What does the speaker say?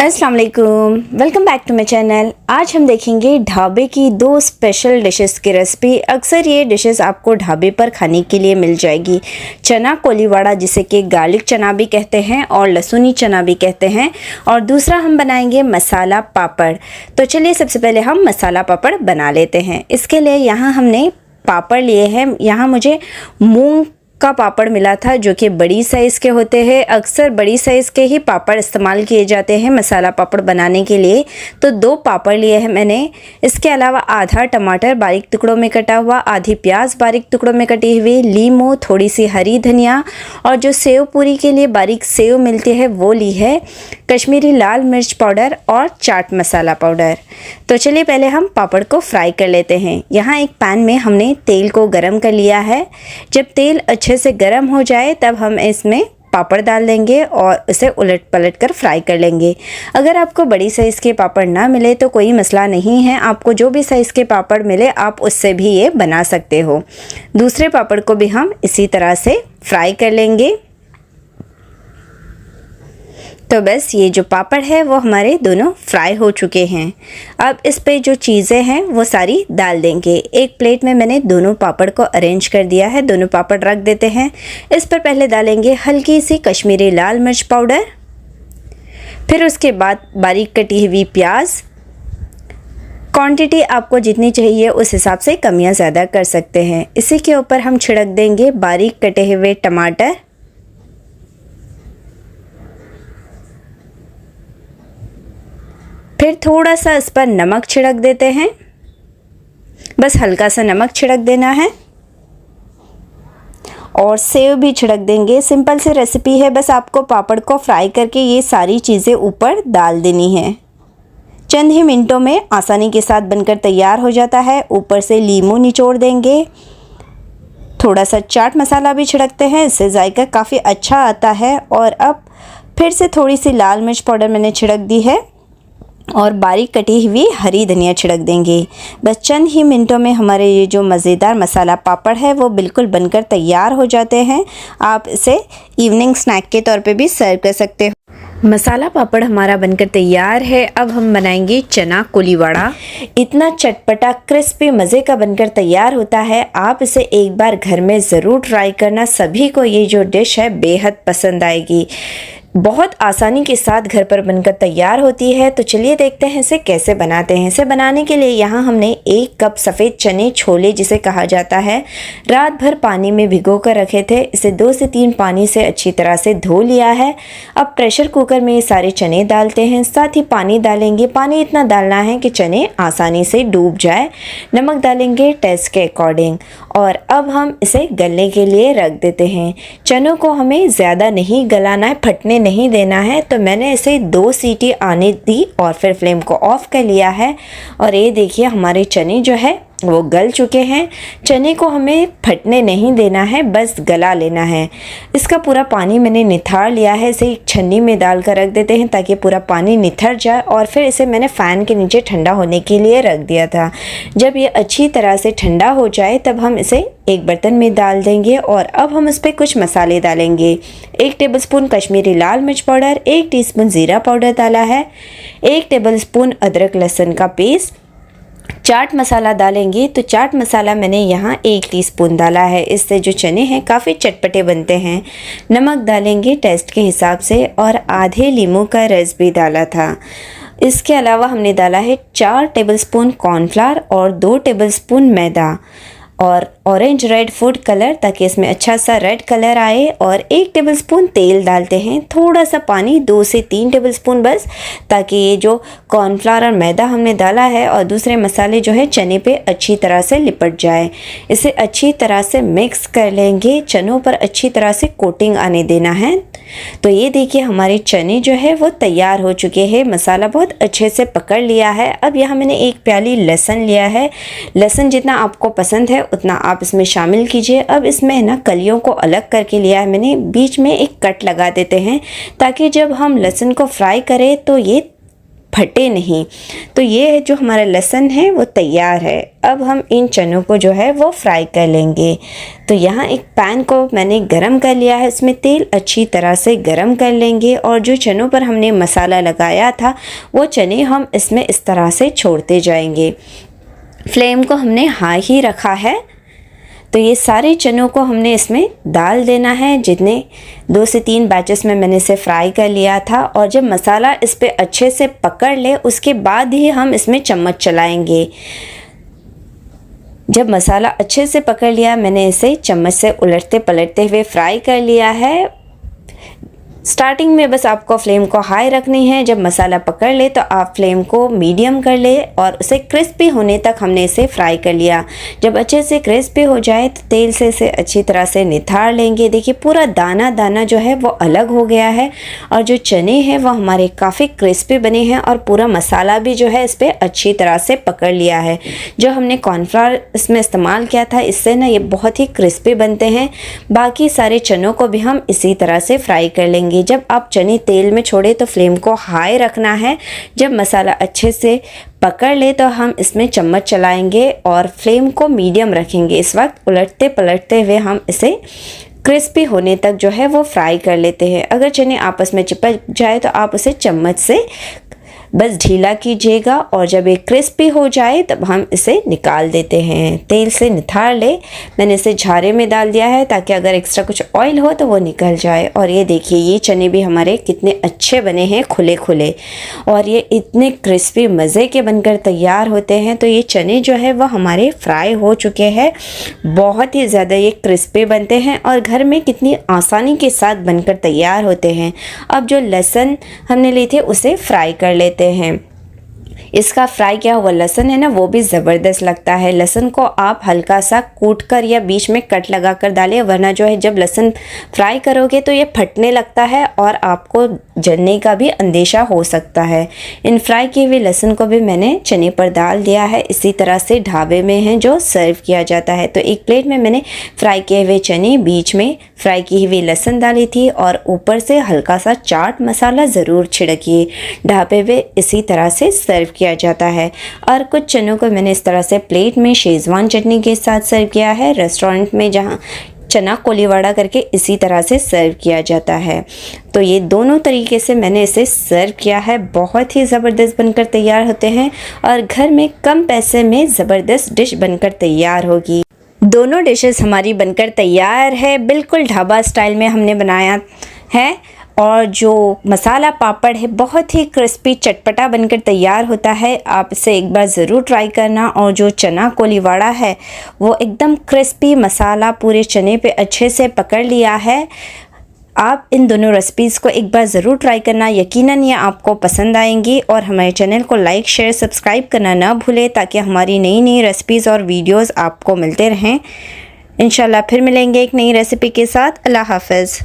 अस्सलाम वालेकुम, welcome back to my channel. आज हम देखेंगे ढाबे की दो स्पेशल डिशेस की रेसिपी। अक्सर ये डिशेस आपको ढाबे पर खाने के लिए मिल जाएगी। चना कोलीवाड़ा, जिसे कि गार्लिक चना भी कहते हैं और लहसुनी चना भी कहते हैं, और दूसरा हम बनाएंगे मसाला पापड़। तो चलिए सबसे पहले हम मसाला पापड़ बना लेते हैं। इसके लिए यहाँ हमने पापड़ लिए हैं। यहाँ मुझे मूंग का पापड़ मिला था जो कि बड़ी साइज़ के होते हैं। अक्सर बड़ी साइज़ के ही पापड़ इस्तेमाल किए जाते हैं मसाला पापड़ बनाने के लिए। तो दो पापड़ लिए हैं मैंने। इसके अलावा आधा टमाटर बारीक टुकड़ों में कटा हुआ, आधी प्याज बारीक टुकड़ों में कटी हुई, लीमू, थोड़ी सी हरी धनिया, और जो सेव पूरी के लिए बारीक सेव मिलती है वो ली है, कश्मीरी लाल मिर्च पाउडर और चाट मसाला पाउडर। तो चलिए पहले हम पापड़ को फ्राई कर लेते हैं। यहाँ एक पैन में हमने तेल को गरम कर लिया है। जब तेल अच्छे से गर्म हो जाए तब हम इसमें पापड़ डाल देंगे और इसे उलट पलट कर फ्राई कर लेंगे। अगर आपको बड़ी साइज़ के पापड़ ना मिले तो कोई मसला नहीं है, आपको जो भी साइज़ के पापड़ मिले आप उससे भी ये बना सकते हो। दूसरे पापड़ को भी हम इसी तरह से फ्राई कर लेंगे। तो बस ये जो पापड़ है वो हमारे दोनों फ्राई हो चुके हैं। अब इस पे जो चीज़ें हैं वो सारी डाल देंगे। एक प्लेट में मैंने दोनों पापड़ को अरेंज कर दिया है। दोनों पापड़ रख देते हैं। इस पर पहले डालेंगे हल्की सी कश्मीरी लाल मिर्च पाउडर, फिर उसके बाद बारीक कटी हुई प्याज। क्वांटिटी आपको जितनी चाहिए उस हिसाब से कम या ज़्यादा कर सकते हैं। इसी के ऊपर हम छिड़क देंगे बारीक कटे हुए टमाटर, फिर थोड़ा सा इस पर नमक छिड़क देते हैं। बस हल्का सा नमक छिड़क देना है, और सेव भी छिड़क देंगे। सिंपल सी रेसिपी है, बस आपको पापड़ को फ्राई करके ये सारी चीज़ें ऊपर डाल देनी है। चंद ही मिनटों में आसानी के साथ बनकर तैयार हो जाता है। ऊपर से लीमू निचोड़ देंगे, थोड़ा सा चाट मसाला भी छिड़कते हैं, इससे जायका काफ़ी अच्छा आता है। और अब फिर से थोड़ी सी लाल मिर्च पाउडर मैंने छिड़क दी है और बारीक कटी हुई हरी धनिया छिड़क देंगे। बस चंद ही मिनटों में हमारे ये जो मज़ेदार मसाला पापड़ है वो बिल्कुल बनकर तैयार हो जाते हैं। आप इसे इवनिंग स्नैक के तौर पे भी सर्व कर सकते हो। मसाला पापड़ हमारा बनकर तैयार है। अब हम बनाएंगे चना कोलीवाड़ा। इतना चटपटा क्रिस्पी मज़े का बनकर तैयार होता है। आप इसे एक बार घर में ज़रूर ट्राई करना। सभी को ये जो डिश है बेहद पसंद आएगी। बहुत आसानी के साथ घर पर बनकर तैयार होती है। तो चलिए देखते हैं इसे कैसे बनाते हैं। इसे बनाने के लिए यहाँ हमने 1 कप सफ़ेद चने छोले जिसे कहा जाता है, रात भर पानी में भिगो कर रखे थे। इसे 2 से 3 पानी से अच्छी तरह से धो लिया है। अब प्रेशर कुकर में ये सारे चने डालते हैं, साथ ही पानी डालेंगे। पानी इतना डालना है कि चने आसानी से डूब जाए। नमक डालेंगे टेस्ट के अकॉर्डिंग, और अब हम इसे गलने के लिए रख देते हैं। चनों को हमें ज़्यादा नहीं गलाना है, फटने नहीं देना है। तो मैंने इसे 2 सीटी आने दी और फिर फ्लेम को ऑफ कर लिया है। और ये देखिए हमारे चने जो है वो गल चुके हैं। चने को हमें फटने नहीं देना है, बस गला लेना है। इसका पूरा पानी मैंने निथार लिया है। इसे एक छन्नी में डाल कर रख देते हैं ताकि पूरा पानी निथर जाए, और फिर इसे मैंने फ़ैन के नीचे ठंडा होने के लिए रख दिया था। जब ये अच्छी तरह से ठंडा हो जाए तब हम इसे एक बर्तन में डाल देंगे। और अब हम इस पर कुछ मसाले डालेंगे। 1 टेबलस्पून कश्मीरी लाल मिर्च पाउडर, 1 टीस्पून ज़ीरा पाउडर डाला है, 1 टेबलस्पून अदरक लहसुन का पेस्ट। चाट मसाला डालेंगे तो चाट मसाला मैंने यहाँ 1 टीस्पून डाला है। इससे जो चने हैं काफ़ी चटपटे बनते हैं। नमक डालेंगे टेस्ट के हिसाब से, और आधे लीमू का रस भी डाला था। इसके अलावा हमने डाला है 4 टेबलस्पून कॉर्नफ्लावर और 2 टेबलस्पून मैदा, और ऑरेंज रेड फूड कलर ताकि इसमें अच्छा सा रेड कलर आए, और 1 टेबलस्पून तेल डालते हैं। थोड़ा सा पानी 2 से 3 टेबलस्पून बस, ताकि ये जो कॉर्नफ्लावर और मैदा हमने डाला है और दूसरे मसाले जो है चने पे अच्छी तरह से लिपट जाए। इसे अच्छी तरह से मिक्स कर लेंगे। चनों पर अच्छी तरह से कोटिंग आने देना है। तो ये देखिए हमारे चने जो है वो तैयार हो चुके हैं। मसाला बहुत अच्छे से पकड़ लिया है। अब यहाँ मैंने 1 प्याली लहसुन लिया है। लहसुन जितना आपको पसंद है उतना आप इसमें शामिल कीजिए। अब इसमें ना कलियों को अलग करके लिया है मैंने। बीच में एक कट लगा देते हैं ताकि जब हम लहसुन को फ्राई करें तो ये फटे नहीं। तो ये है जो हमारा लहसुन है वो तैयार है। अब हम इन चनों को जो है वो फ्राई कर लेंगे। तो यहाँ एक पैन को मैंने गरम कर लिया है, उसमें तेल अच्छी तरह से गरम कर लेंगे और जो चनों पर हमने मसाला लगाया था वो चने हम इसमें इस तरह से छोड़ते जाएंगे। फ्लेम को हमने हाई ही रखा है। तो ये सारे चनों को हमने इसमें डाल देना है। जितने 2 से 3 बैचेस में मैंने इसे फ्राई कर लिया था और जब मसाला इस पे अच्छे से पकड़ ले उसके बाद ही हम इसमें चम्मच चलाएंगे। जब मसाला अच्छे से पकड़ लिया मैंने इसे चम्मच से उलटते पलटते हुए फ्राई कर लिया है। स्टार्टिंग में बस आपको फ्लेम को हाई रखनी है। जब मसाला पकड़ ले तो आप फ्लेम को मीडियम कर ले और उसे क्रिस्पी होने तक हमने इसे फ्राई कर लिया। जब अच्छे से क्रिस्पी हो जाए तो तेल से इसे अच्छी तरह से निथार लेंगे। देखिए पूरा दाना दाना जो है वो अलग हो गया है और जो चने हैं वो हमारे काफ़ी क्रिस्पी बने हैं और पूरा मसाला भी जो है इस पर अच्छी तरह से पकड़ लिया है। जो हमने कॉर्नफ्लावर इसमें इस्तेमाल किया था इससे ना ये बहुत ही क्रिस्पी बनते हैं। बाकी सारे चनों को भी हम इसी तरह से फ्राई कर लेंगे। जब आप चने तेल में छोड़े तो फ्लेम को हाई रखना है। जब मसाला अच्छे से पकड़ ले तो हम इसमें चम्मच चलाएंगे और फ्लेम को मीडियम रखेंगे। इस वक्त उलटते पलटते हुए हम इसे क्रिस्पी होने तक जो है वो फ्राई कर लेते हैं। अगर चने आपस में चिपक जाए तो आप उसे चम्मच से बस ढीला कीजिएगा और जब ये क्रिस्पी हो जाए तब हम इसे निकाल देते हैं। तेल से निथार ले। मैंने इसे झारे में डाल दिया है ताकि अगर एक्स्ट्रा कुछ ऑयल हो तो वो निकल जाए। और ये देखिए ये चने भी हमारे कितने अच्छे बने हैं, खुले खुले, और ये इतने क्रिस्पी मज़े के बनकर तैयार होते हैं। तो ये चने जो है वो हमारे फ्राई हो चुके हैं। बहुत ही ज़्यादा ये क्रिस्पी बनते हैं और घर में कितनी आसानी के साथ बनकर तैयार होते हैं। अब जो लहसुन हमने लिए थे उसे फ्राई कर लेते हैं। इसका फ्राई किया हुआ लहसुन है ना वो भी ज़बरदस्त लगता है। लहसुन को आप हल्का सा कूट कर या बीच में कट लगा कर डालें, वरना जो है जब लहसुन फ्राई करोगे तो ये फटने लगता है और आपको जलने का भी अंदेशा हो सकता है। इन फ्राई किए हुए लहसुन को भी मैंने चने पर डाल दिया है। इसी तरह से ढाबे में है जो सर्व किया जाता है। तो एक प्लेट में मैंने फ्राई किए हुए चने, बीच में फ्राई की हुई लहसुन डाली थी और ऊपर से हल्का सा चाट मसाला ज़रूर छिड़किए। ढाबे में इसी तरह से सर्व किया जाता है। और कुछ चनों को मैंने इस तरह से प्लेट में शेजवान चटनी के साथ सर्व किया है। रेस्टोरेंट में जहाँ चना कोलीवाड़ा करके इसी तरह से सर्व किया जाता है। तो ये दोनों तरीके से मैंने इसे सर्व किया है। बहुत ही ज़बरदस्त बनकर तैयार होते हैं और घर में कम पैसे में ज़बरदस्त डिश बनकर तैयार होगी। दोनों डिशेस हमारी बनकर तैयार है। बिल्कुल ढाबा स्टाइल में हमने बनाया है और जो मसाला पापड़ है बहुत ही क्रिस्पी चटपटा बनकर तैयार होता है। आप इसे एक बार ज़रूर ट्राई करना। और जो चना कोलीवाड़ा है वो एकदम क्रिस्पी, मसाला पूरे चने पे अच्छे से पकड़ लिया है। आप इन दोनों रेसिपीज़ को एक बार ज़रूर ट्राई करना, यकीनन ये आपको पसंद आएंगी। और हमारे चैनल को लाइक, शेयर, सब्सक्राइब करना ना भूलें ताकि हमारी नई नई रेसिपीज़ और वीडियोज़ आपको मिलते रहें। इंशाल्लाह फिर मिलेंगे एक नई रेसिपी के साथ। अल्लाह हाफ़िज़।